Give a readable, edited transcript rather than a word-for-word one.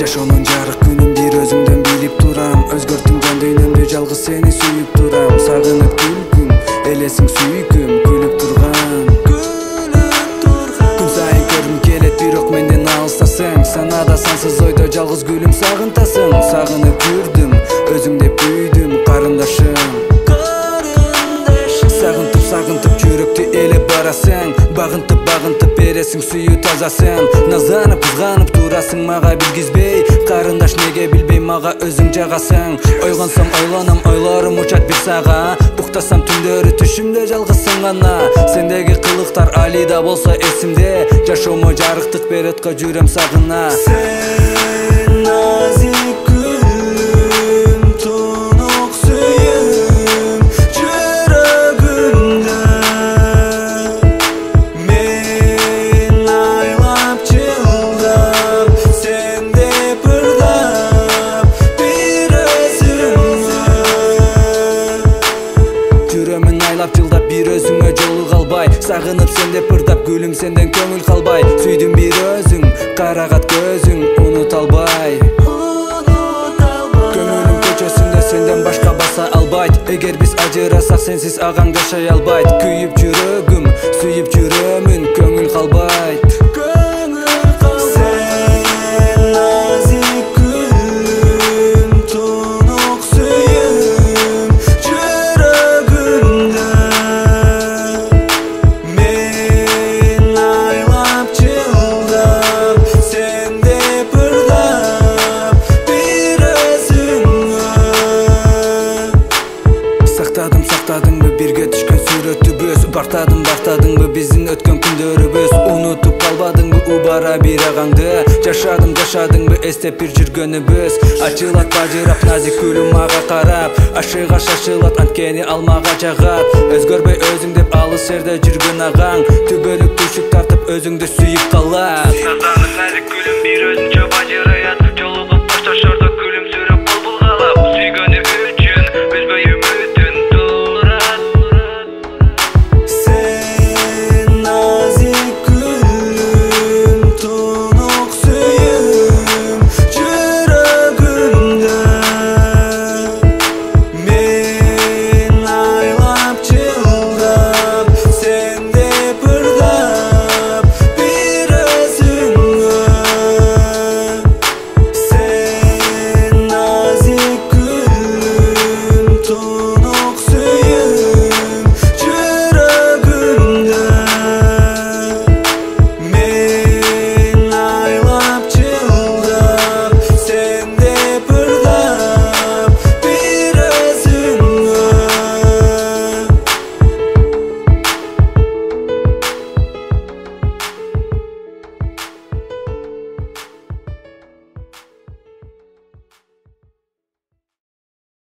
Жашоонун жарык күнүн бир өзүңдөн билип турам. Өзгөрттүң жан дүйнөмдү, жалгыз сени сүйүп турам. Сагынып күлкүм, элесиң сүйкүм, күлүп турган. Күн сайын көргүм келет, бирок менден алыстасың. Санада сансыз ойдо жалгыз гүлүм сагынтасың. Сагынып жүрдүм, өзүңдө күйдүм, карындашым. Сагынтып жүрөктү элеп барасың. Багынтып бересиң, сүйүү тазасың. Назданып кызганып турасың, мага билгизбей. Карындаш неге билбей мага өзүң жагасың. Ойгонсом ойлоном, ойлорум учат бир сага. Уктасам түндөрү түшүмдө жалгызсың гана. Сендеги кылыктар али да болсо эсимде. Жашоомо жарыктык берет го, жүрөм сагына. Sen nazik gülüm, tunuq suyum жүрөгүмдө. Men aylап жылдап, сенде пырдап, бир өзүңө. Жүрөмүн айлап жылдап, бир өзүңө жолуга албай. Сагынып сенде пырдап, гүлүм сенден көңүл калбай. Сүйдүм бир өзүң, карагат көзүң, унута албай. Көңүлүм көчөсүндө сенден башка баса албайт. Эгер биз ажырасак, сенсиз агаң жашай албайт. Күйүп жүрөгүм, сүйүп жүрөмүн, көңүл калбайт. Sen nazik gülüm, tunuq suyum жүрөгүмдө. Men aylap жылдап, сенде пырдап, бир өзүңө. Сактадыңбы бирге түшкөн сүрөтүбүз? Бактадыңбы биздин өткөн күндөрүбүз? Унутуп калбадыңбы убара бир агаңды? Жашадыңбы эстеп бир жүргөнүбүз? Ачылат бажырап назик гүлүм мага карап. Ашыга шашылат, анткени ал мага жагат. Өзгөрбөй өзүң деп алыс жерде жүргөн агаң. Түбөлүк түшүк тартып өзүңдү сүйүп калат. Назданың назик гүлүм, бир өзүң